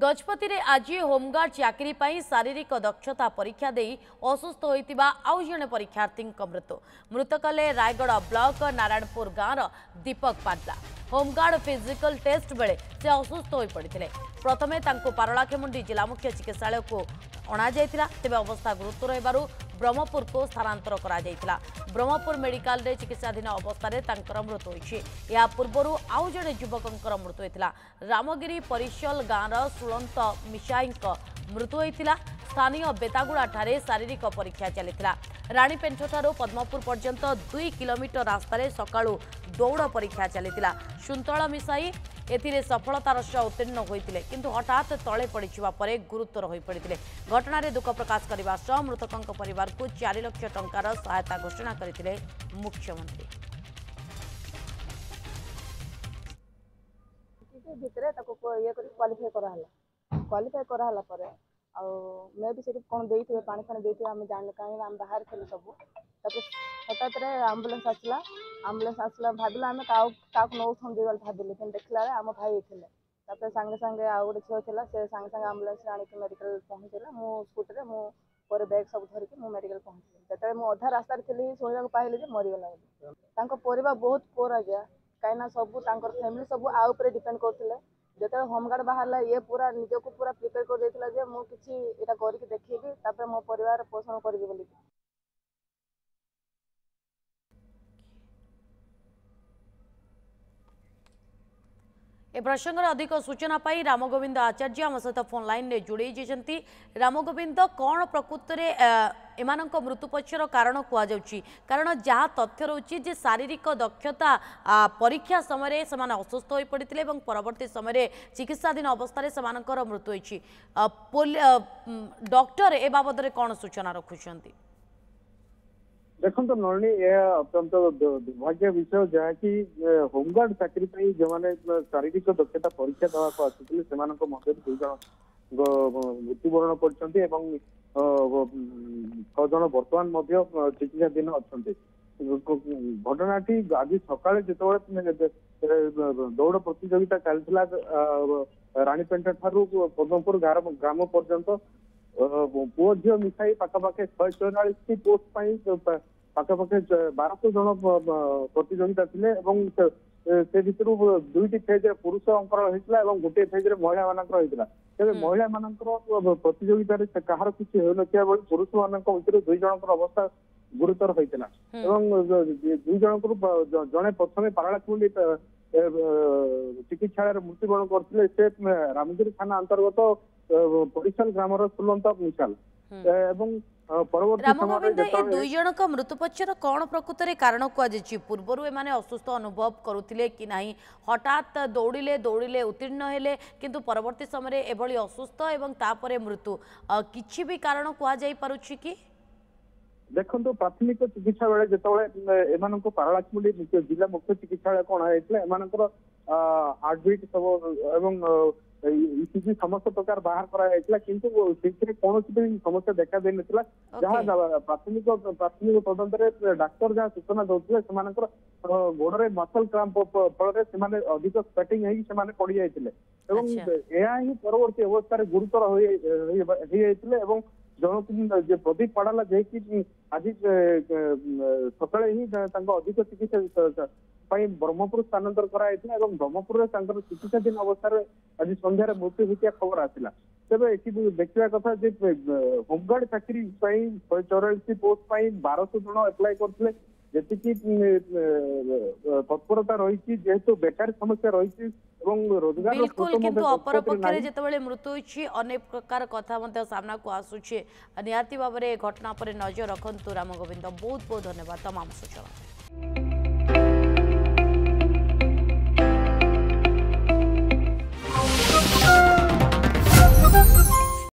गजपति रे आज होमगार्ड चाकरी पाई शारीरिक दक्षता परीक्षा दे असुस्थ होइतिबा आउ जणे परीक्षार्थी मृत्यु मृतकले रायगढ़ ब्लॉक नारायणपुर गाँव दीपक पाटला होमगार्ड फिजिकल टेस्ट बेले से असुस्थ हो पड़ते प्रथमे पारलाखेमुंडी जिला मुख्य चिकित्सालय को अणा तेज अवस्था गुरुतर रहिबारु ब्रह्मपुर को स्थानांतर करा जायतिला। ब्रह्मपुर मेडिकल रे चिकित्साधीन अवस्था मृत्यु होइछि। या पूर्वरु आउ जणे युवकंकर मृत्यु होइतिला। रामगिरी परिशल गाँव सुलंत मिशाईंक मृत्यु होइतिला। स्थानीय बेतागुड़ा ठारे शारीरिक परीक्षा चलिथिला। राणीपेंठ ठारू पद्मपुर पर्यंत 2 किलोमीटर रास्तार सकाळू दौड़ परीक्षा चलिथिला। शुंतल मिसाई एथिरे सफलतार सह उत्तीर्ण होइतिले किंतु हठात तळे पड़िछिबा परे गुरुतर होई पड़ितिले। घटना दुख प्रकाश करने सह मृतकंक परिवार को 4 लाख टंकार सहायता घोषणा करथिले मुख्यमंत्री। भितरे ताको ये क्वालिफाई कराला परे आ मैं भी सिर्फ कौन देइथिबे पानी फानी देइथिबे हम जान काहे हम बाहर खेलु सब ताको हठात रे एम्बुलेंस आसला भाबिला हम काक नौ थन देवल भाबिले लेकिन देखला रे हम भाई थिले तापर संगे संगे आ गोटे छो थिला से संगे संगे एम्बुलेंस आनी के मेडिकल पहुंचला मु स्कूटर रे मु पर बैग सब धर के मु मेडिकल पहुंचली जते मु अधा रास्ता रे थिली सोया को पाइले जे मरि गेला तांको परिवार बहुत पोर आ गया काइना सब तांकर फैमिली सब आ ऊपर डिपेंड करथिले जो होमगार्ड बाहर ये पूरा निज को पूरा प्रिपेयर कर देथिला जे मु किछि एटा करके देखिबी तापर मो परिवार पोषण करबी बोली। ए प्रसंग अधिक सूचना पाई रामगोविंद आचार्य आम सहित फोन लाइन में जोड़े जाइछन्ती। रामगोविंद कौन प्रकृत में एमानक मृत्यु पक्षर कारण कहुच्छी कारण जहाँ तथ्य रोचे जे शारीरिक दक्षता परीक्षा समय से असुस्थ हो पड़ते परवर्ती समय चिकित्साधीन अवस्था मृत्यु होती डॉक्टर ए बाबद कौन सूचना रखुंट देखो नलिनी यह अत्यंत दुर्भाग्य विषय जहाँकि होमगार्ड चाकरी जो मैंने शारीरिक दक्षता परीक्षा देवाक आसुले से दुई जन मृत्युवरण कर 6 जन बर्तमान चिकित्साधीन अच्छा घटनाटी आज सका जो दौड़ प्रतियोगिता चलता राणीपेंट ठारू पद्मपुर ग्राम पर्यंत पुओ झील मिसाई पाखापाखि 144 पोस्ट पाखापाखि 1200 जन प्रतियोगिता थे से भितर 2टी फेज पुरुष होता गोटे फेज महिला मानक होता तेज महिला मान प्रतियोगिता कहार किसी होता पुरुष मान भर 2 जन अवस्था गुरुतर होता दुई जन जड़े प्रथम पारलाखेमुंडी चिकित्सालय मृत्युवरण करते से रामगिरी थाना अंतर्गत परिशल ग्राम सुलंत मिसाल रामगोविंद ए 2 जन का मृत्यु पक्षर कौन प्रकृत में कारण कहुच्छी पूर्वर एम असुस्थ अनुभव करुले कि नहीं हठात दौड़िले दौड़िले उत्तीर्ण हेले किंतु परवर्ती समय एभली असुस्थ एवं तापर मृत्यु किछि भी कारण कहुच्छी कि देखो प्राथमिक चिकित्सा बेले जो पारलाखेमुंडी जिला मुख्य चिकित्सालय कौन है हार्टबीट सब इसीजी समस्त प्रकार बाहर करा किंतु कौन भी समस्या देखा दे ना जहाँ प्राथमिक तदंत डाक्तर जहाँ सूचना दौते गोड़े मसल क्राम्प फल से अधिक स्वेटिंग पड़ जाते ही परवर्ती अवस्था गुरुतर होते जन प्रदीप पाड़ाला जे आज सका ही अधिक चिकित्सा ब्रह्मपुर स्थानांतर कराई ब्रह्मपुर चिकित्साधीन अवस्था आज संध्यार मृत्यु होता खबर आसला तेज ये देखा कथा होमगार्ड चाकरी 144 पोस्ट 1200 जन एप्लाय करते जी तत्परता रही जेहेतु बेकार समस्या रही रोजगार बिल्कुल किंतु अपर पक्ष जिते मृत्यु होती अनेक प्रकार कथा सामना को आसूचे निहाती भाव में घटना पर नजर रखु रामगोविंद बहुत बहुत धन्यवाद तमाम सूचना।